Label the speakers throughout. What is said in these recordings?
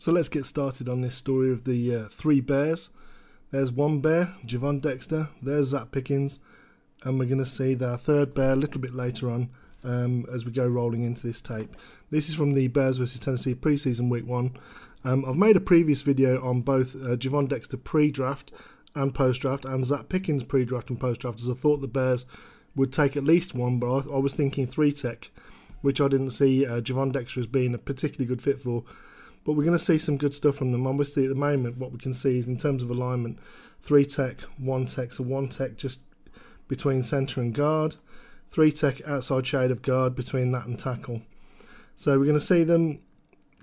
Speaker 1: So let's get started on this story of the three bears. There's one bear, Javon Dexter, there's Zach Pickens, and we're going to see our third bear a little bit later on as we go rolling into this tape. This is from the Bears vs Tennessee preseason week 1. I've made a previous video on both Javon Dexter pre-draft and post-draft, and Zach Pickens pre-draft and post-draft, as I thought the Bears would take at least one, but I was thinking 3-tech, which I didn't see Javon Dexter as being a particularly good fit for. But we're going to see some good stuff from them. Obviously, at the moment, what we can see is in terms of alignment, 3-tech, 1-tech, so 1-tech just between centre and guard, 3-tech outside shade of guard between that and tackle. So we're going to see them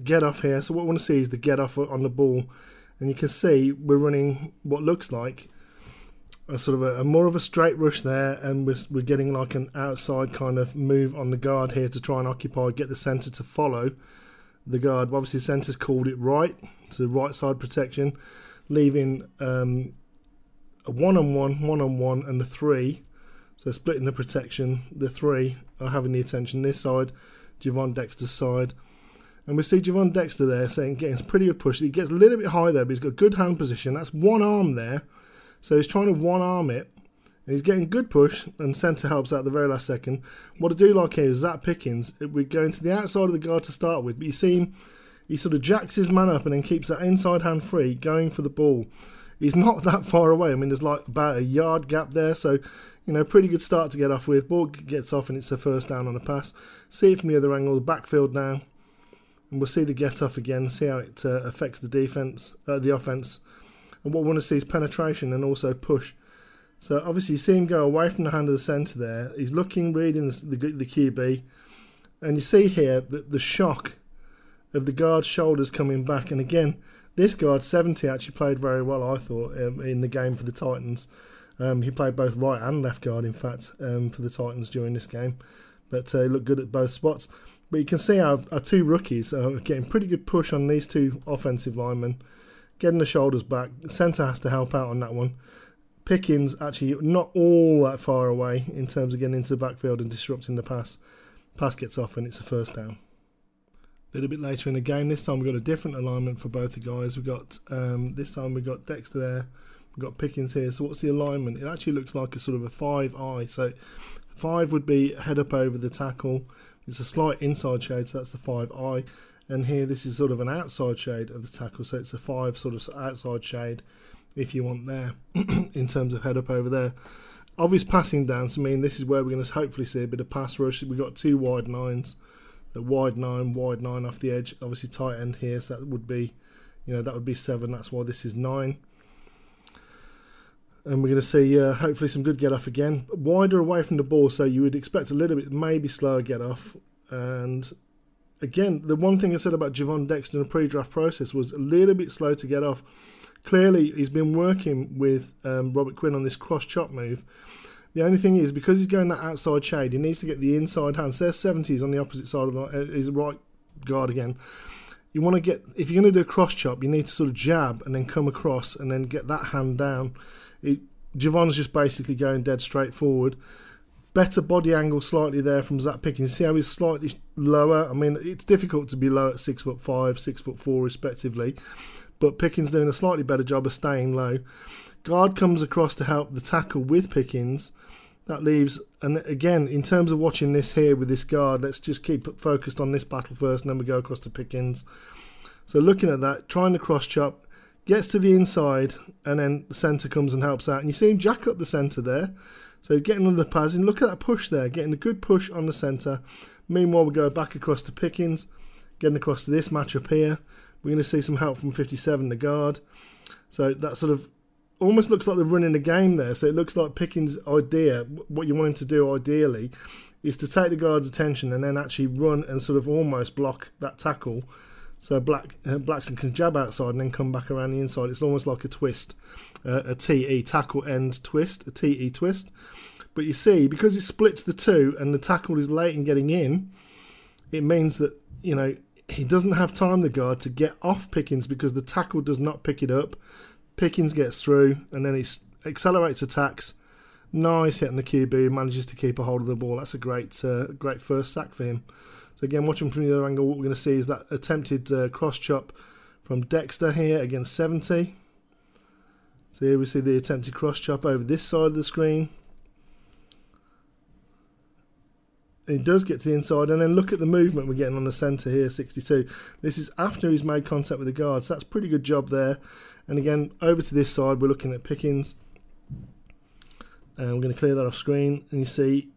Speaker 1: get off here. So what we want to see is the get off on the ball, and you can see we're running what looks like a sort of a more of a straight rush there, and we're getting like an outside kind of move on the guard here to try and occupy, get the centre to follow the guard. Obviously, the centre's called it right, so right side protection, leaving a one-on-one, and the 3. So splitting the protection. The 3 are having the attention this side, Javon Dexter's side. And we see Javon Dexter there saying getting a pretty good push. He gets a little bit high there, but he's got good hand position. That's one arm there. So he's trying to one arm it. And he's getting good push, and centre helps out at the very last second. What I do like here is Zach Pickens. We're going to the outside of the guard to start with, but you see him, he sort of jacks his man up and then keeps that inside hand free, going for the ball. He's not that far away. I mean, there's like about a yard gap there, so, you know, pretty good start to get off with. Ball gets off, and it's a first down on a pass. See it from the other angle, the backfield now. And we'll see the get off again, see how it affects the defense, the offense. And what we want to see is penetration and also push. So obviously you see him go away from the hand of the centre there. He's looking, reading the QB. And you see here that the shock of the guard's shoulders coming back. And again, this guard, 70, actually played very well, I thought, in the game for the Titans. He played both right and left guard, in fact, for the Titans during this game. But he looked good at both spots. But you can see our two rookies are getting pretty good push on these two offensive linemen. Getting the shoulders back. The centre has to help out on that one. Pickens actually not all that far away in terms of getting into the backfield and disrupting the pass. Pass gets off and it's a first down. A little bit later in the game, this time we've got a different alignment for both the guys. We've got this time we've got Dexter there, we've got Pickens here. So what's the alignment? It actually looks like a sort of a 5-eye. So 5 would be head up over the tackle. It's a slight inside shade, so that's the 5-eye. And here this is sort of an outside shade of the tackle, so it's a 5 sort of outside shade, if you want there, in terms of head up over there. Obvious passing downs, I mean, this is where we're going to hopefully see a bit of pass rush. We've got 2 wide 9s, a wide 9 off the edge, obviously tight end here, so that would be, you know, that would be 7, that's why this is 9. And we're going to see hopefully some good get off again. Wider away from the ball, so you would expect a little bit, maybe slower get off. And again, the one thing I said about Javon Dexter in the pre-draft process was a little bit slow to get off. Clearly, he's been working with Robert Quinn on this cross-chop move. The only thing is, because he's going that outside shade, he needs to get the inside hand. So there's 70s on the opposite side of his right guard again. You want to get, if you're going to do a cross-chop, you need to sort of jab and then come across and then get that hand down. Javon's just basically going dead straight forward. Better body angle slightly there from Zach Pickens. See how he's slightly lower? I mean, it's difficult to be low at 6'5", 6'4", respectively. But Pickens doing a slightly better job of staying low. Guard comes across to help the tackle with Pickens. That leaves, and again, in terms of watching this here with this guard, let's just keep focused on this battle first, and then we go across to Pickens. So looking at that, trying to cross chop, gets to the inside, and then the centre comes and helps out. And you see him jack up the centre there. So he's getting under the pads, and look at that push there, getting a good push on the centre. Meanwhile, we go back across to Pickens, getting across to this matchup here. We're going to see some help from 57, the guard. So that sort of almost looks like they're running the game there. So it looks like Pickens' idea, what you want him to do ideally, is to take the guard's attention and then actually run and sort of almost block that tackle. So Blackson can jab outside and then come back around the inside. It's almost like a twist, a TE, tackle end twist, a TE twist. But you see, because it splits the two and the tackle is late in getting in, it means that, you know, he doesn't have time, the guard, to get off Pickens because the tackle does not pick it up. Pickens gets through and then he accelerates attacks. Nice hit on the QB, manages to keep a hold of the ball. That's a great first sack for him. So again, watching from the other angle, what we're going to see is that attempted cross chop from Dexter here against 70. So here we see the attempted cross chop over this side of the screen. He does get to the inside, and then look at the movement we're getting on the centre here, 62. This is after he's made contact with the guard, so that's a pretty good job there. And again, over to this side, we're looking at Pickens. And we're going to clear that off screen, and you see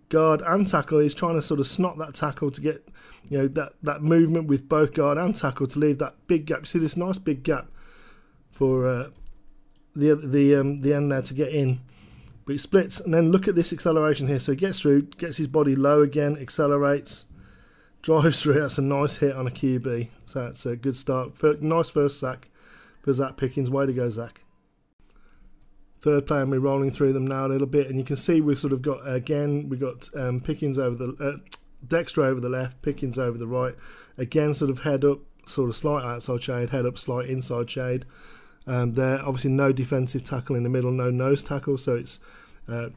Speaker 1: guard and tackle. He's trying to sort of snot that tackle to get, you know, that movement with both guard and tackle to leave that big gap. You see this nice big gap for the end there to get in. But he splits, and then look at this acceleration here. So he gets through, gets his body low again, accelerates, drives through. That's a nice hit on a QB. So it's a good start. Nice first sack for Zach Pickens. Way to go, Zach. Third play, and we're rolling through them now a little bit, and you can see we've sort of got, again, we've got Pickens over the Dexter over the left, Pickens over the right. Again, sort of head up, sort of slight outside shade, head up, slight inside shade. There, obviously no defensive tackle in the middle, no nose tackle, so it's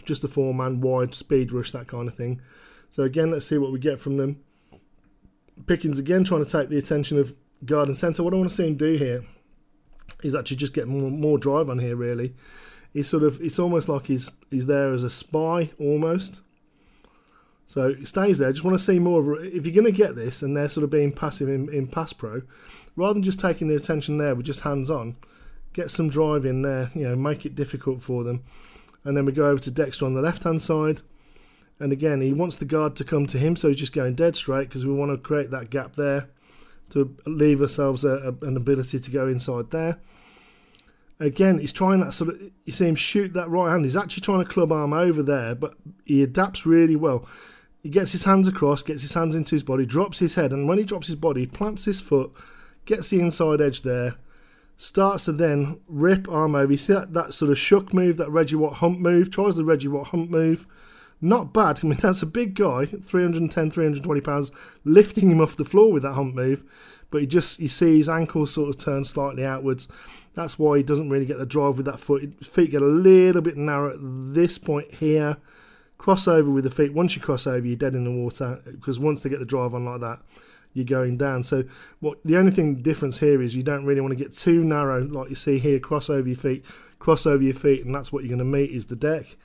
Speaker 1: just a 4-man wide speed rush, that kind of thing. So again, let's see what we get from them. Pickens again trying to take the attention of guard and centre. What I want to see him do here is actually just get more drive on here, really. He's sort of, it's almost like he's there as a spy, almost. So he stays there. Just want to see more of, if you're going to get this, and they're sort of being passive in pass pro, rather than just taking the attention there with just hands on, get some drive in there, you know, make it difficult for them. And then we go over to Dexter on the left-hand side. And again, he wants the guard to come to him, so he's just going dead straight because we want to create that gap there to leave ourselves an ability to go inside there. Again, he's trying that sort of, you see him shoot that right hand. He's actually trying to club arm over there, but he adapts really well. He gets his hands across, gets his hands into his body, drops his head, and when he drops his body, he plants his foot, gets the inside edge there, starts to then rip arm over. You see that sort of shuck move, that Reggie Watt hump move, tries the Reggie Watt hump move. Not bad. I mean, that's a big guy, 310, 320 pounds, lifting him off the floor with that hump move. But you see his ankles sort of turn slightly outwards. That's why he doesn't really get the drive with that foot. His feet get a little bit narrow at this point here. Crossover with the feet. Once you cross over, you're dead in the water, because once they get the drive on like that, you're going down. So the only thing difference here is you don't really want to get too narrow, like you see here, cross over your feet, and that's what you're going to meet is the deck.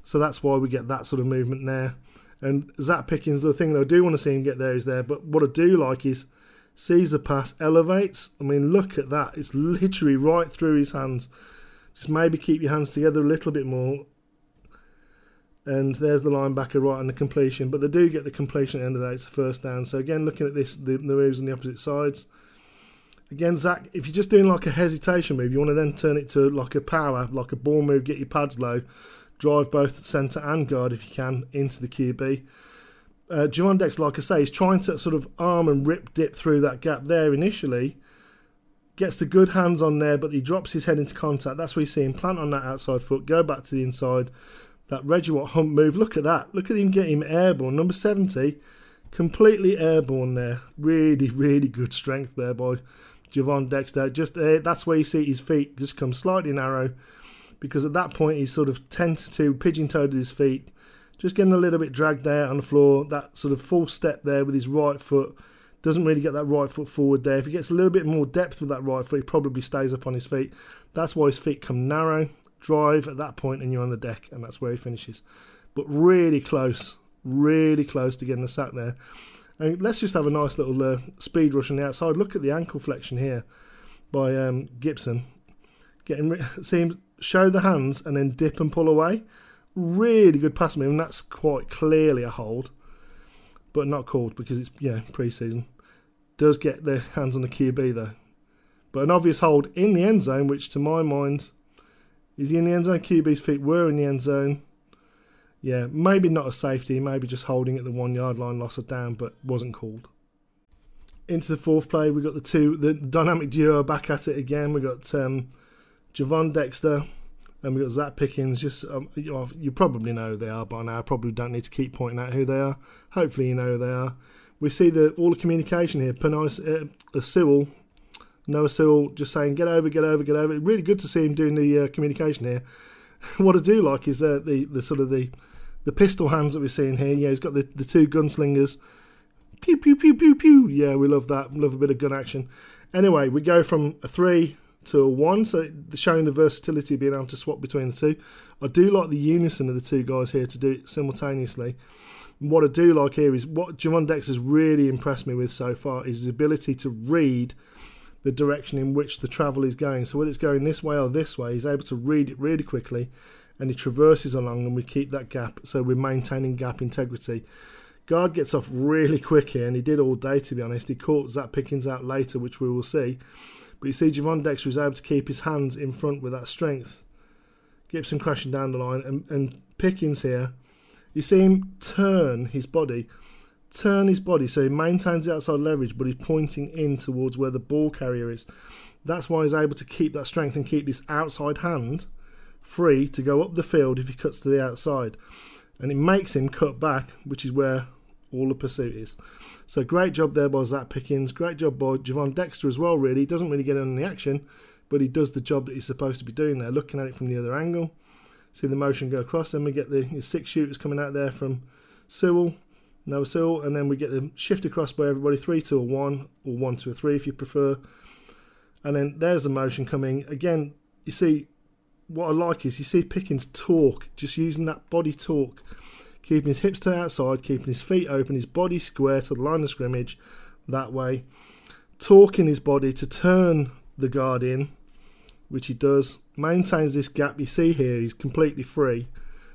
Speaker 1: So that's why we get that sort of movement there. And Zach Pickens, the thing that I do want to see him get there is there, but what I do like is sees the pass, elevates. I mean, look at that. It's literally right through his hands. Just maybe keep your hands together a little bit more. And there's the linebacker right on the completion. But they do get the completion at the end of that. It's a first down. So again, looking at this, the moves on the opposite sides. Again, Zach, if you're just doing like a hesitation move, you want to then turn it to like a power, like a ball move, get your pads low, drive both centre and guard if you can into the QB. Javon Dexter, like I say, is trying to sort of arm and rip dip through that gap there initially. Gets the good hands on there, but he drops his head into contact. That's where you see him plant on that outside foot, go back to the inside. That Reggie Watt hump move, look at that. Look at him get him airborne. Number 70, completely airborne there. Really, really good strength there by Javon Dexter. Just that's where you see his feet just come slightly narrow, because at that point he's sort of tentative, pigeon-toed with his feet. Just getting a little bit dragged there on the floor. That sort of full step there with his right foot. Doesn't really get that right foot forward there. If he gets a little bit more depth with that right foot, he probably stays up on his feet. That's why his feet come narrow. Drive at that point and you're on the deck, and that's where he finishes. But really close to getting a sack there. And let's just have a nice little speed rush on the outside. Look at the ankle flexion here by Gibson. See him show the hands and then dip and pull away. Really good pass move, and that's quite clearly a hold, but not called because it's pre-season. Does get their hands on the QB though, but an obvious hold in the end zone, which to my mind, is he in the end zone? QB's feet were in the end zone. Yeah, maybe not a safety, maybe just holding at the 1 yard line, loss of down, but wasn't called. Into the fourth play, we got the dynamic duo back at it again. We got Javon Dexter. And we've got Zach Pickens. Just you probably know who they are by now. I probably don't need to keep pointing out who they are. Hopefully you know who they are. We see all the communication here. Noah Sewell just saying, get over. Really good to see him doing the communication here. What I do like is the sort of the pistol hands that we're seeing here. Yeah, he's got the two gunslingers. Pew, pew, pew, pew, pew. Yeah, we love that. Love a bit of gun action. Anyway, we go from a 3 to a 1, so showing the versatility of being able to swap between the two. I do like the unison of the two guys here to do it simultaneously. And what I do like here is what Javon Dexter's really impressed me with so far is his ability to read the direction in which the travel is going. So whether it's going this way or this way, he's able to read it really quickly, and he traverses along, and we keep that gap, so we're maintaining gap integrity. Guard gets off really quick here, and he did all day, to be honest. He caught Zach Pickens out later, which we will see. But you see Javon Dexter is able to keep his hands in front with that strength. Gibson crashing down the line, and Pickens here, you see him turn his body so he maintains the outside leverage, but he's pointing in towards where the ball carrier is. That's why he's able to keep that strength and keep this outside hand free to go up the field if he cuts to the outside. And it makes him cut back, which is where all the pursuit is. So great job there by Zach Pickens. Great job by Javon Dexter as well, really. He doesn't really get in the action, but he does the job that he's supposed to be doing there. Looking at it from the other angle. See the motion go across. Then we get the 6 shooters coming out there from Sewell. Noah Sewell. And then we get the shift across by everybody. 3 to a 1, or 1 to a 3 if you prefer. And then there's the motion coming. Again, you see, what I like is you see Pickens talk, just using that body talk, keeping his hips to the outside, keeping his feet open, his body square to the line of scrimmage, that way, talking his body to turn the guard in, which he does, maintains this gap. You see here, he's completely free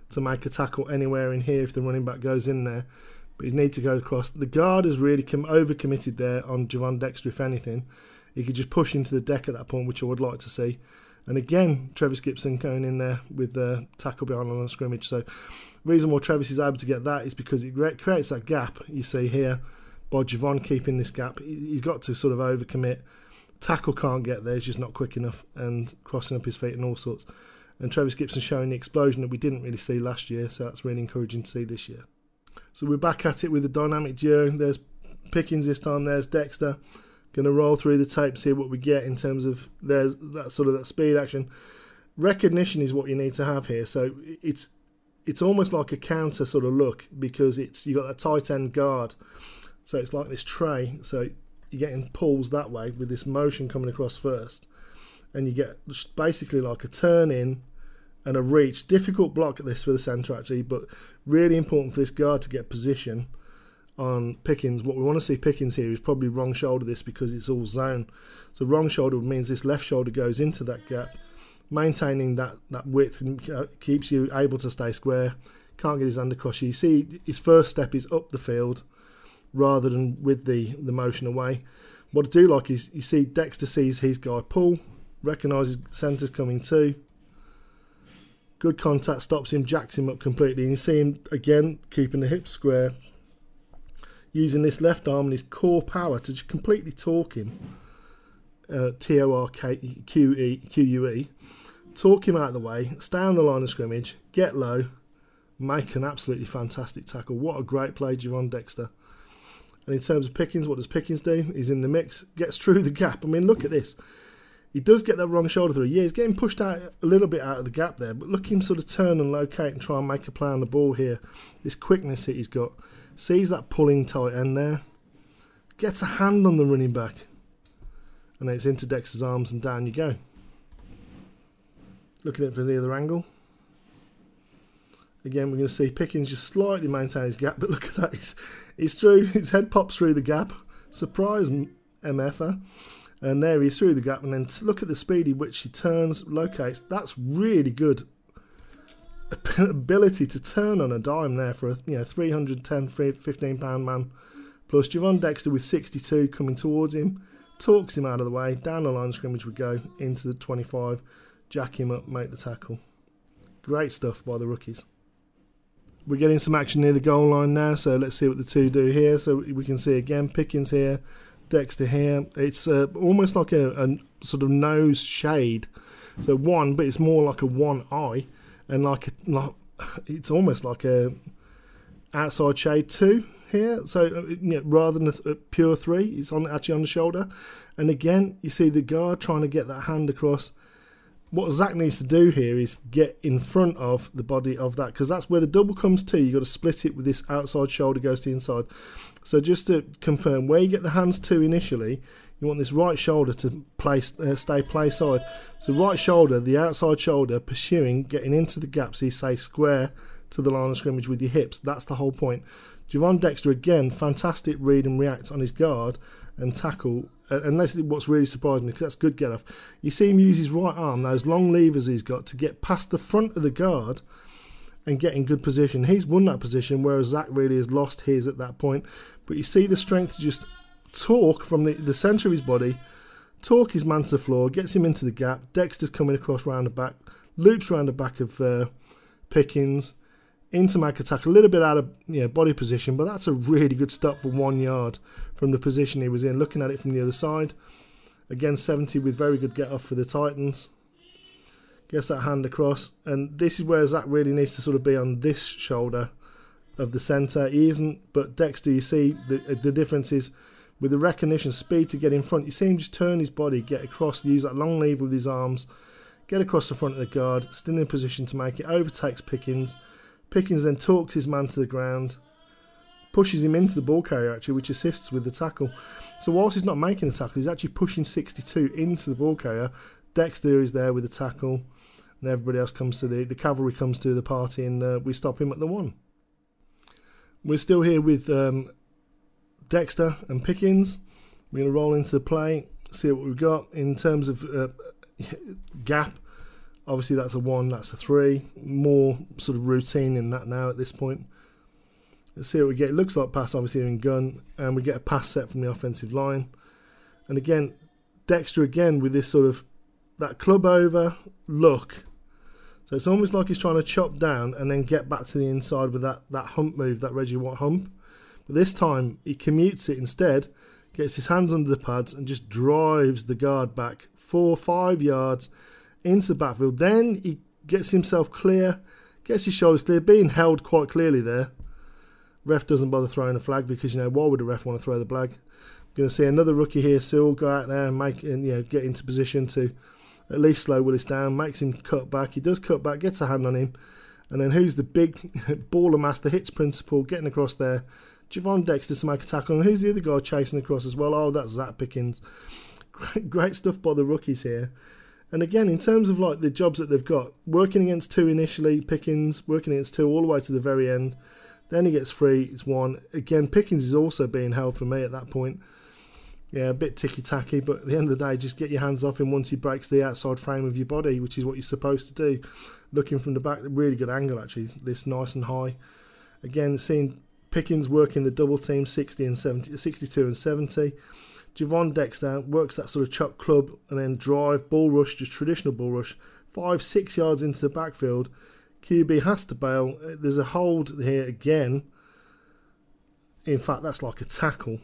Speaker 1: to make a tackle anywhere in here if the running back goes in there, but he needs to go across. The guard has really over-committed there on Javon Dexter, if anything. He could just push him to the deck at that point, which I would like to see. And again, Travis Gibson going in there with the tackle behind the line of scrimmage. So the reason why Travis is able to get that is because it creates that gap you see here by Javon keeping this gap. He's got to sort of overcommit. Tackle can't get there, he's just not quick enough, and crossing up his feet and all sorts. And Travis Gibson showing the explosion that we didn't really see last year, so that's really encouraging to see this year. So we're back at it with the dynamic duo. There's Pickens this time, there's Dexter. Going to roll through the tape, see what we get in terms of there's that sort of that speed action. Recognition is what you need to have here. So it's almost like a counter sort of look, because you got that tight end guard. So it's like this tray. So you're getting pulls that way with this motion coming across first, and you get basically like a turn in and a reach. Difficult block at this for the centre actually, but really important for this guard to get position on Pickens. What we want to see Pickens here is probably wrong shoulder this, because it's all zone. So wrong shoulder means this left shoulder goes into that gap, maintaining that width, and keeps you able to stay square. Can't get his hand across you. You see his first step is up the field rather than with the motion away. What I do like is you see Dexter sees his guy pull, recognises centre's coming too. Good contact, stops him, jacks him up completely, and you see him again keeping the hips square, using this left arm and his core power to just completely torque him, T-O-R-Q-U-E, torque him out of the way, stay on the line of scrimmage, get low, make an absolutely fantastic tackle. What a great play, Javon Dexter. And in terms of Pickens, what does Pickens do? He's in the mix, gets through the gap. I mean, look at this. He does get that wrong shoulder through. Yeah, he's getting pushed out a little bit out of the gap there, but look him sort of turn and locate and try and make a play on the ball here. This quickness that he's got. Sees that pulling tight end there, gets a hand on the running back, and then it's into Dexter's arms and down you go. Looking at it from the other angle. Again, we're going to see Pickens just slightly maintain his gap, but look at that. He's through, his head pops through the gap. Surprise MFer. And there he's through the gap, and then look at the speed in which he turns, locates. That's really good ability to turn on a dime there for a 310, 15 pound man. Plus Javon Dexter with 62 coming towards him, talks him out of the way, down the line of scrimmage we go, into the 25, jack him up, make the tackle. Great stuff by the rookies. We're getting some action near the goal line now, so let's see what the two do here. So we can see again Pickens here, Dexter here. It's almost like a sort of nose shade. So one, but it's more like a one eye. And it's almost like a outside shade 2 here. So rather than a pure 3, it's actually on the shoulder. And again, you see the guard trying to get that hand across, what Zach needs to do here is get in front of the body of that, because that's where the double comes to. You've got to split it with this outside shoulder goes to the inside. So just to confirm, where you get the hands to initially, you want this right shoulder to stay play side. So right shoulder, the outside shoulder, pursuing, getting into the gap, so you stay square to the line of scrimmage with your hips. That's the whole point. Javon Dexter, again, fantastic read and react on his guard and tackle. And that's what's really surprising me, because that's good get off. You see him use his right arm, those long levers he's got, to get past the front of the guard and get in good position. He's won that position, whereas Zach really has lost his at that point. But you see the strength to just torque from the centre of his body, torque his man to the floor, gets him into the gap. Dexter's coming across round the back, loops round the back of Pickens, into make a tackle, a little bit out of body position, but that's a really good stop for 1 yard from the position he was in. Looking at it from the other side, again 70 with very good get off for the Titans. Gets that hand across, and this is where Zach really needs to sort of be on this shoulder of the centre. He isn't, but Dexter, you see the difference is with the recognition, speed to get in front. You see him just turn his body, get across, use that long lever with his arms, get across the front of the guard, still in position to make it, overtakes Pickens. Pickens then talks his man to the ground, pushes him into the ball carrier actually, which assists with the tackle. So whilst he's not making the tackle, he's actually pushing 62 into the ball carrier. Dexter is there with the tackle, and everybody else comes to the cavalry comes to the party, and we stop him at the 1. We're still here with Dexter and Pickens. We're going to roll into the play, see what we've got in terms of gap. Obviously that's a 1, that's a 3. More sort of routine in that now at this point. Let's see what we get. It looks like pass obviously in gun, and we get a pass set from the offensive line. And again, Dexter again with this sort of that club over look. So it's almost like he's trying to chop down and then get back to the inside with that hump move, that Reggie Watt hump. But this time he commutes it instead, gets his hands under the pads and just drives the guard back 4-5 yards into the backfield. Then he gets himself clear, gets his shoulders clear, being held quite clearly there. Ref doesn't bother throwing a flag because, why would a ref want to throw the flag? I'm going to see another rookie here, Sewell, go out there and get into position to at least slow Willis down, makes him cut back. He does cut back, gets a hand on him. And then who's the big baller master, hits principal, getting across there? Javon Dexter to make a tackle. And who's the other guy chasing across as well? Oh, that's Zach Pickens. Great stuff by the rookies here. And again, in terms of the jobs that they've got, working against 2 initially, Pickens, working against 2 all the way to the very end. Then he gets 3, it's 1. Again, Pickens is also being held for me at that point. Yeah, a bit ticky-tacky, but at the end of the day, just get your hands off him once he breaks the outside frame of your body, which is what you're supposed to do. Looking from the back, really good angle actually, this nice and high. Again, seeing Pickens working the double team, 62 and 70. Javon Dexter works that sort of chop club and then drive, ball rush, just traditional ball rush, 5-6 yards into the backfield. QB has to bail. There's a hold here again. In fact, that's like a tackle.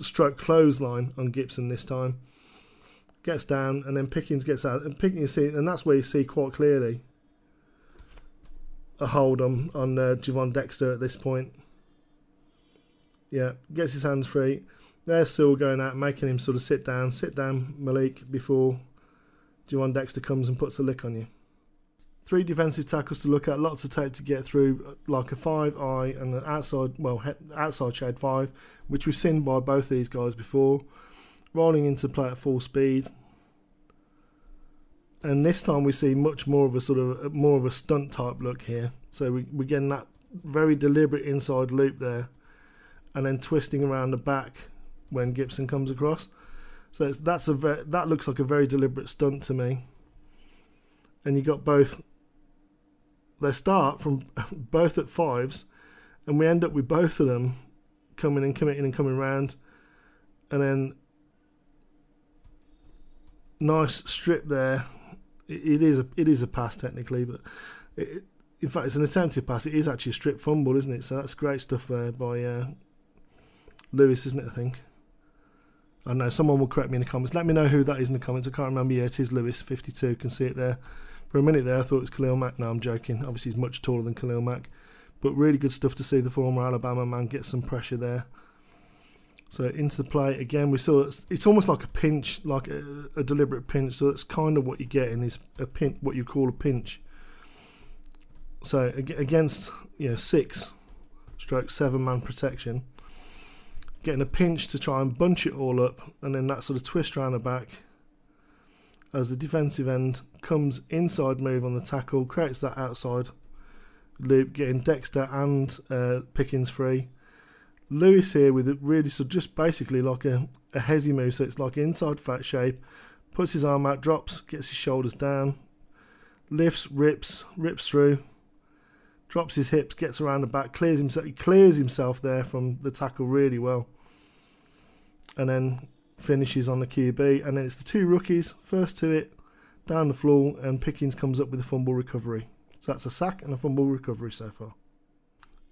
Speaker 1: Stroke clothesline on Gibson this time. Gets down and then Pickens gets out. And Pickens, and that's where you see quite clearly a hold on Javon Dexter at this point. Yeah, gets his hands free. There's Sewell going out, making him sort of sit down, Malik, before Javon Dexter comes and puts a lick on you. 3 defensive tackles to look at, lots of tape to get through, like a 5-eye and an outside shade 5, which we've seen by both these guys before. Rolling into play at full speed. And this time we see much more of a stunt type look here. So we're getting that very deliberate inside loop there, and then twisting around the back when Gibson comes across. So that looks like a very deliberate stunt to me. And you got both. They start from both at 5s, and we end up with both of them coming and committing and coming round, and then nice strip there. It is a pass technically, but in fact it's an attempted pass. It is actually a strip fumble, isn't it? So that's great stuff there by Lewis, isn't it? I think. I don't know, someone will correct me in the comments. Let me know who that is in the comments. I can't remember. Yeah, it is Lewis, 52. Can see it there. For a minute there, I thought it was Khalil Mack. No, I'm joking. Obviously, he's much taller than Khalil Mack. But really good stuff to see the former Alabama man get some pressure there. So into the play again. We saw it's almost like a pinch, like a deliberate pinch. So that's kind of what you're getting, is a pinch, what you call a pinch. So against 6/7 man protection, getting a pinch to try and bunch it all up, and then that sort of twist around the back as the defensive end comes inside move on the tackle, creates that outside loop, getting Dexter and Pickens free. Lewis here with it really, so just basically like a hezzy move, so it's like inside fat shape, puts his arm out, drops, gets his shoulders down, lifts, rips through, drops his hips, gets around the back, clears himself there from the tackle really well, and then finishes on the QB. And then it's the two rookies, first to it, down the floor, and Pickens comes up with a fumble recovery. So that's a sack and a fumble recovery so far.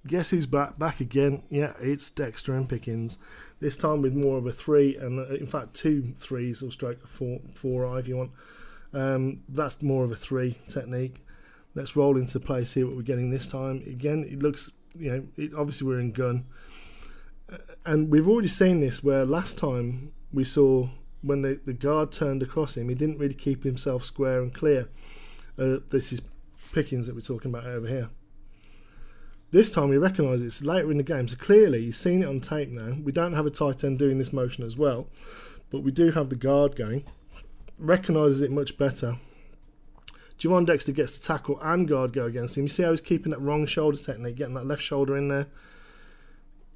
Speaker 1: Guess who's back again? Yeah, it's Dexter and Pickens. This time with more of a 3, and in fact 2 3s, or stroke 4 if you want. That's more of a 3 technique. Let's roll into play, see what we're getting this time. Again, it looks, obviously we're in gun. And we've already seen this, where last time we saw when the guard turned across him, he didn't really keep himself square and clear. This is Pickens that we're talking about over here. This time we recognise it's later in the game, so clearly you've seen it on tape now. We don't have a tight end doing this motion as well, but we do have the guard going. Recognises it much better. Javon Dexter gets the tackle and guard go against him. You see how he's keeping that wrong shoulder technique, getting that left shoulder in there,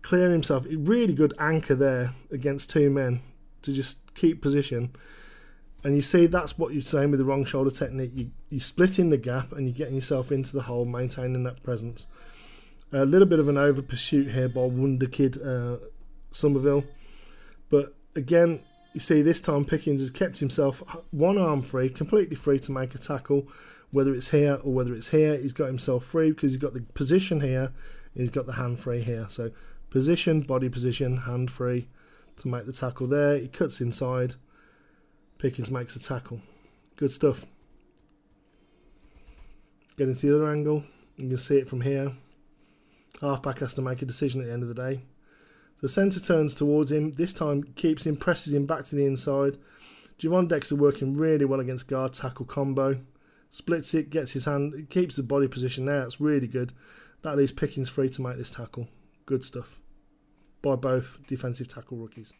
Speaker 1: clearing himself. A really good anchor there against 2 men to just keep position. And you see that's what you're saying with the wrong shoulder technique. You're splitting the gap and you're getting yourself into the hole, maintaining that presence. A little bit of an over pursuit here by Wonder Kid Somerville. But again, you see this time Pickens has kept himself one arm free, completely free to make a tackle. Whether it's here or whether it's here, he's got himself free because he's got the position here, and he's got the hand free here. So position, body position, hand free to make the tackle there. He cuts inside. Pickens makes a tackle. Good stuff. Get into the other angle. You can see it from here. Halfback has to make a decision at the end of the day. The centre turns towards him. This time keeps him, presses him back to the inside. Javon Dexter working really well against guard tackle combo. Splits it, gets his hand, keeps the body position there. That's really good. That leaves Pickens free to make this tackle. Good stuff by both defensive tackle rookies.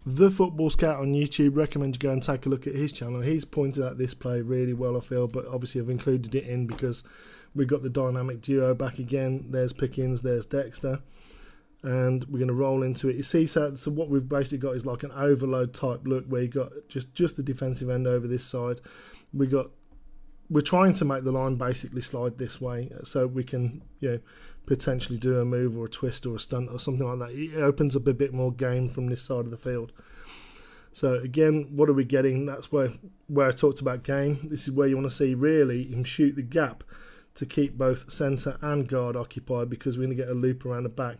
Speaker 1: The Football Scout on YouTube, recommend you go and take a look at his channel. He's pointed out this play really well, I feel, but obviously I've included it in because we've got the dynamic duo back again. There's Pickens, there's Dexter, and we're going to roll into it. You see, so what we've basically got is like an overload type look where you've got just the defensive end over this side. We're trying to make the line basically slide this way so we can, potentially do a move or a twist or a stunt or something like that. It opens up a bit more game from this side of the field. So again, what are we getting? That's where I talked about game. This is where you want to see really him shoot the gap to keep both centre and guard occupied, because we're going to get a loop around the back.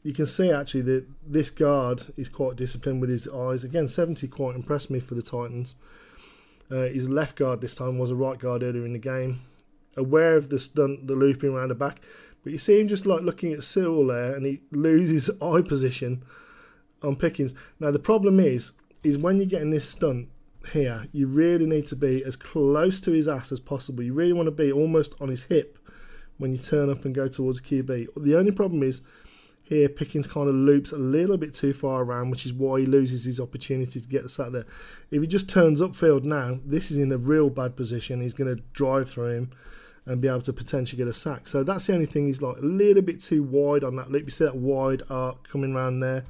Speaker 1: You can see actually that this guard is quite disciplined with his eyes. Again, 70 quite impressed me for the Titans. His left guard this time was a right guard earlier in the game. Aware of the stunt, the looping around the back. But you see him just like looking at Cyril there, and he loses eye position on Pickens. Now the problem is when you're getting this stunt here, you really need to be as close to his ass as possible. You really want to be almost on his hip when you turn up and go towards QB. The only problem is here Pickens kind of loops a little bit too far around, which is why he loses his opportunity to get the sack there. If he just turns upfield now, this is in a real bad position. He's going to drive through him and be able to potentially get a sack. So that's the only thing. He's like a little bit too wide on that loop. You see that wide arc coming around there.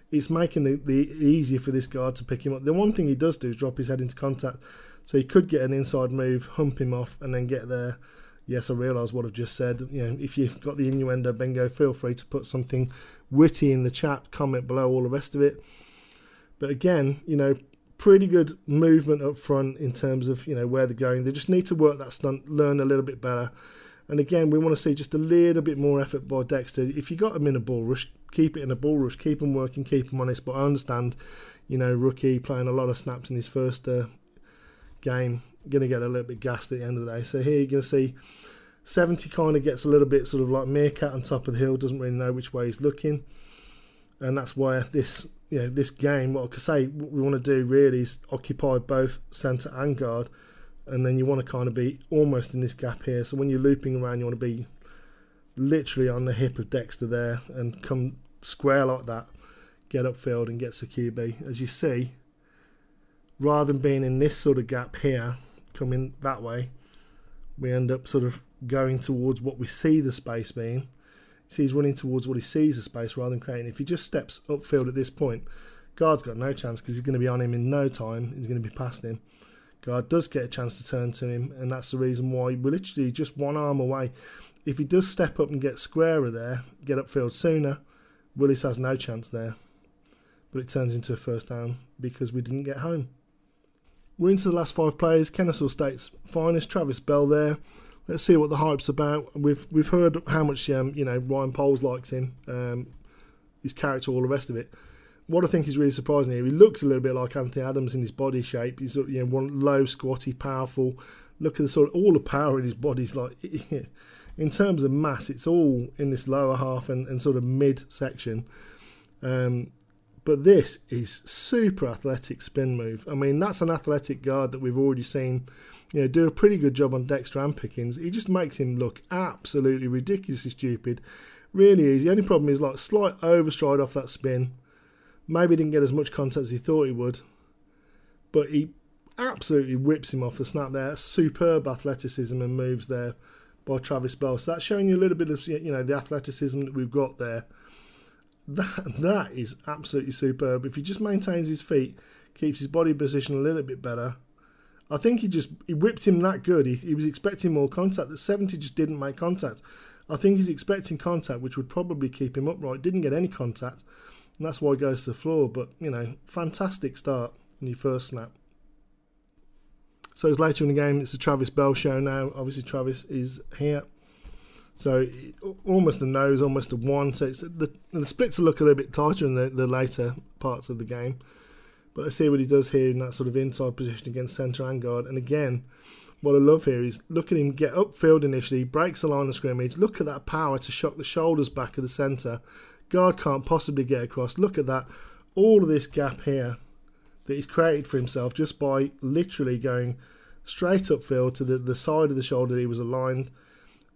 Speaker 1: It's making the easier for this guard to pick him up. The one thing he does do is drop his head into contact. So he could get an inside move, hump him off, and then get there. Yes, I realise what I've just said. If you've got the innuendo bingo, feel free to put something witty in the chat, comment below, all the rest of it. But again, pretty good movement up front in terms of, where they're going. They just need to work that stunt, learn a little bit better. And again, we want to see just a little bit more effort by Dexter. If you got him in a ball rush, keep it in a ball rush, keep him working, keep him honest. But I understand, rookie playing a lot of snaps in his first game, going to get a little bit gassed at the end of the day. So here you're going to see 70 kind of gets a little bit sort of like meerkat on top of the hill, doesn't really know which way he's looking. and that's why this this game, what I could say, what we want to do really is occupy both centre and guard, and then you want to kind of be almost in this gap here. So when you're looping around, you want to be literally on the hip of Dexter there and come square like that, get upfield and get to QB. As you see, rather than being in this sort of gap here, coming that way, we end up sort of going towards what we see the space being. See, he's running towards what he sees the space rather than creating. If he just steps upfield at this point, guard's got no chance because he's going to be on him in no time. He's going to be past him. Guard does get a chance to turn to him, and that's the reason why we're literally just one arm away. If he does step up and get squarer there, get upfield sooner, Willis has no chance there. But it turns into a first down because we didn't get home. We're into the last 5 players. Kennesaw State's finest, Travis Bell there. Let's see what the hype's about. We've heard how much Ryan Poles likes him, his character, all the rest of it. What I think is really surprising here, he looks a little bit like Anthony Adams in his body shape. He's one low, squatty, powerful. Look at all the power in his body's like. In terms of mass, it's all in this lower half and sort of mid section. But this is super athletic spin move. I mean, that's an athletic guard that we've already seen do a pretty good job on Dexter and Pickens. He just makes him look absolutely ridiculously stupid. Really is. The only problem is like slight overstride off that spin. Maybe didn't get as much contact as he thought he would. But he absolutely whips him off the snap there. Superb athleticism and moves there by Travis Bell. So that's showing you a little bit of the athleticism that we've got there. That is absolutely superb. If he just maintains his feet, keeps his body position a little bit better. I think he whipped him that good. He was expecting more contact. The 70 just didn't make contact. I think he's expecting contact, which would probably keep him upright. Didn't get any contact, and that's why he goes to the floor. But, fantastic start when you first snap. So it's later in the game. It's the Travis Bell show now. Obviously, Travis is here. So almost a nose, almost a 1. So it's the splits will look a little bit tighter in the later parts of the game. But let's see what he does here in that sort of inside position against centre and guard. And again, what I love here is look at him get upfield initially, breaks the line of scrimmage. Look at that power to shock the shoulders back of the centre. Guard can't possibly get across. Look at that. All of this gap here that he's created for himself just by literally going straight upfield to the side of the shoulder that he was aligned.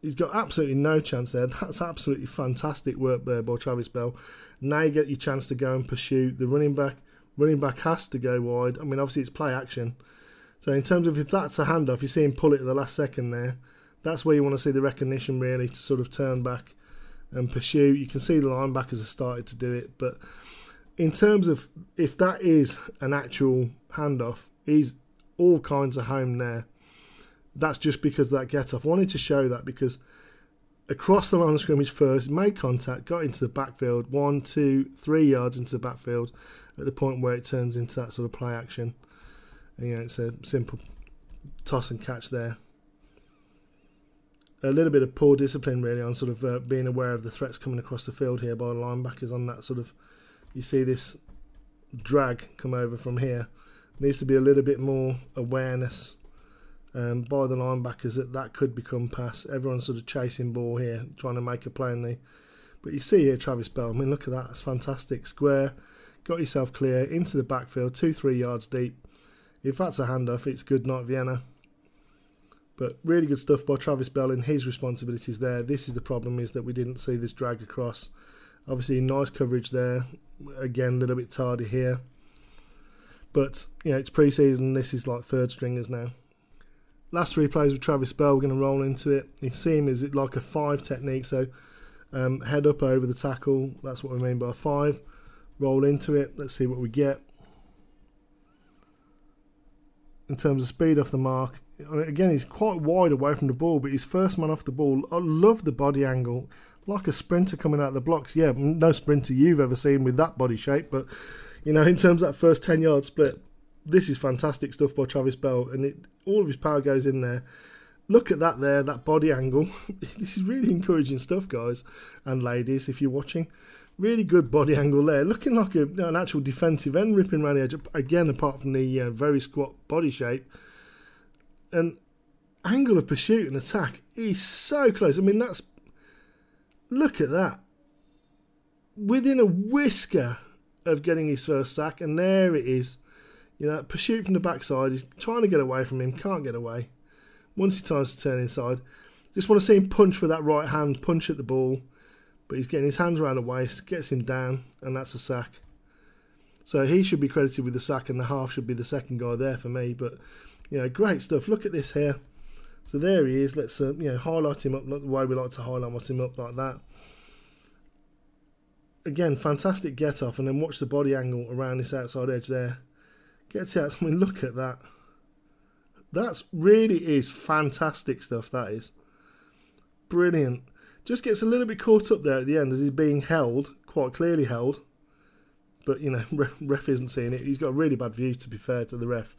Speaker 1: He's got absolutely no chance there. That's absolutely fantastic work there by Travis Bell. Now you get your chance to go and pursue the running back. Running back has to go wide. I mean, obviously it's play action. So in terms of if that's a handoff, you see him pull it at the last second there. That's where you want to see the recognition really to sort of turn back and pursue. You can see the linebackers have started to do it. But in terms of if that is an actual handoff, he's all kinds of home there. That's just because of that get-off. I wanted to show that because across the line of scrimmage first, made contact, got into the backfield, 1, 2, 3 yards into the backfield at the point where it turns into that sort of play action. And, it's a simple toss and catch there. A little bit of poor discipline really on sort of being aware of the threats coming across the field here by the linebackers on that sort of, you see this drag come over from here. Needs to be a little bit more awareness by the linebackers that could become pass. Everyone's sort of chasing ball here, trying to make a play in the. But you see here Travis Bell. I mean, look at that. That's fantastic. Square. Got yourself clear into the backfield, 2-3 yards deep. If that's a handoff, it's good night Vienna. But really good stuff by Travis Bell in his responsibilities there. This is the problem, is that we didn't see this drag across. Obviously, nice coverage there. Again, a little bit tardy here. But, it's pre-season. This is like third stringers now. Last 3 plays with Travis Bell, we're going to roll into it. You can see him is it like a 5 technique, so head up over the tackle, that's what we mean by 5. Roll into it, let's see what we get. In terms of speed off the mark, again he's quite wide away from the ball, but he's first man off the ball. I love the body angle, like a sprinter coming out of the blocks. Yeah, no sprinter you've ever seen with that body shape, but in terms of that first 10 yard split, this is fantastic stuff by Travis Bell, and all of his power goes in there. Look at that there, that body angle. This is really encouraging stuff, guys and ladies, if you're watching. Really good body angle there, looking like an actual defensive end ripping around the edge. Again, apart from the very squat body shape. And angle of pursuit and attack, he's so close. I mean, look at that. within a whisker of getting his first sack, and there it is. You know, pursuit from the backside. He's trying to get away from him, can't get away. Once he tries to turn inside, just want to see him punch with that right hand, punch at the ball. But he's getting his hands around the waist, gets him down, and that's a sack. So he should be credited with the sack, and the half should be the second guy there for me. But, you know, great stuff. Look at this here. So there he is. Let's highlight him up the way we like to highlight him up, like that. Again, fantastic get off, and then watch the body angle around this outside edge there. Gets out. I mean, look at that. That's really is fantastic stuff. That is brilliant. Just gets a little bit caught up there at the end as he's being held, quite clearly held. But, you know, ref isn't seeing it. He's got a really bad view, to be fair to the ref.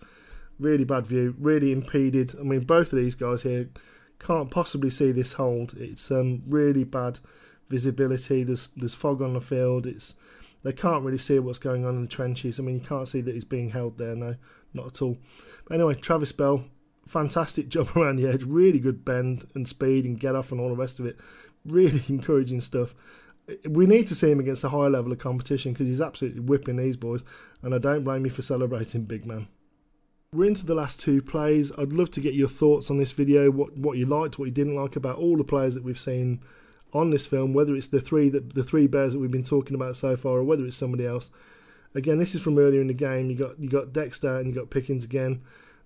Speaker 1: Really bad view, really impeded. I mean, both of these guys here can't possibly see this hold. It's really bad visibility. There's fog on the field. They can't really see what's going on in the trenches. I mean, you can't see that he's being held there, no, not at all. But anyway, Travis Bell, fantastic job around the edge. Really good bend and speed and get off and all the rest of it. Really encouraging stuff. We need to see him against a higher level of competition because he's absolutely whipping these boys, and I don't blame you for celebrating, big man. We're into the last two plays. I'd love to get your thoughts on this video, what you liked, what you didn't like about all the players that we've seen on this film, whether it's the three bears that we've been talking about so far, or whether it's somebody else. Again, this is from earlier in the game. You got Dexter and you got Pickens again.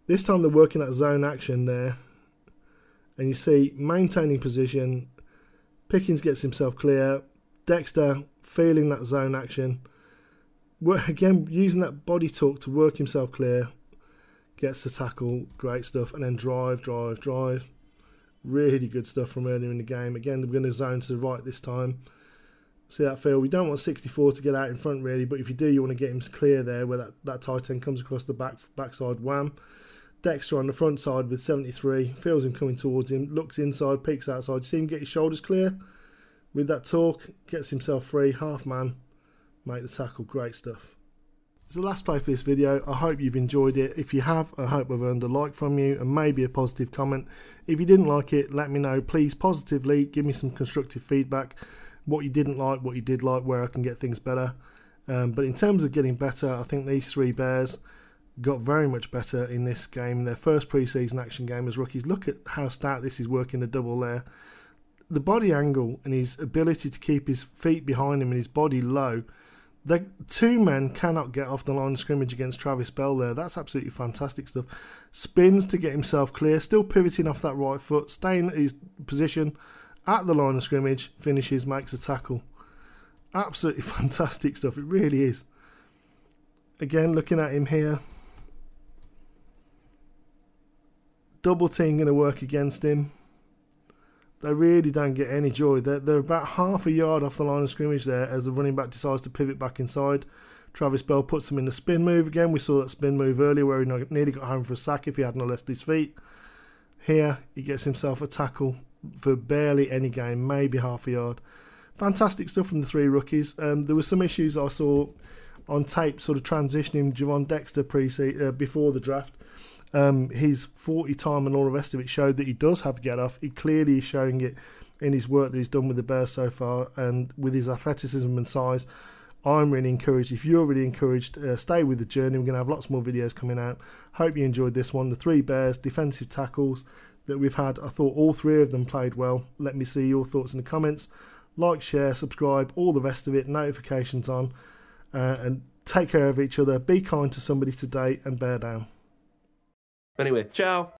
Speaker 1: This time they're working that zone action there, and you see maintaining position. Pickens gets himself clear. Dexter feeling that zone action. Again, using that body talk to work himself clear. Gets the tackle, great stuff, and then drive. Really good stuff from earlier in the game. Again, we're going to zone to the right this time. See that feel? We don't want 64 to get out in front really, but if you do, you want to get him clear there where that tight end comes across the backside. Wham! Dexter on the front side with 73, feels him coming towards him, looks inside, peeks outside. See him get his shoulders clear with that talk, gets himself free, half man, make the tackle, great stuff. It's the last play for this video. I hope you've enjoyed it. If you have, I hope I've earned a like from you and maybe a positive comment. If you didn't like it, let me know. Please positively give me some constructive feedback. What you didn't like, what you did like, where I can get things better. But in terms of getting better, I think these three bears got very much better in this game. Their first pre-season action game as rookies. Look at how stout this is working the double there. The body angle and his ability to keep his feet behind him and his body low. The two men cannot get off the line of scrimmage against Travis Bell there. That's absolutely fantastic stuff. Spins to get himself clear, still pivoting off that right foot, staying at his position at the line of scrimmage, finishes, makes a tackle. Absolutely fantastic stuff, it really is. Again, looking at him here. Double team going to work against him. They really don't get any joy. They're about half a yard off the line of scrimmage there as the running back decides to pivot back inside. Travis Bell puts him in the spin move again. We saw that spin move earlier where he nearly got home for a sack if he hadn't left his feet. Here, he gets himself a tackle for barely any gain, maybe half a yard. Fantastic stuff from the three rookies. There were some issues I saw on tape sort of transitioning Javon Dexter before the draft. His 40 time and all the rest of it showed that he does have to get off. He clearly is showing it in his work that he's done with the Bears so far, and with his athleticism and size, I'm really encouraged. If you're really encouraged, stay with the journey. We're going to have lots more videos coming out. Hope you enjoyed this one. The three Bears defensive tackles that we've had, I thought all three of them played well. Let me see your thoughts in the comments. Like, share, subscribe, all the rest of it, notifications on, and take care of each other. Be kind to somebody today and bear down.
Speaker 2: Anyway, ciao.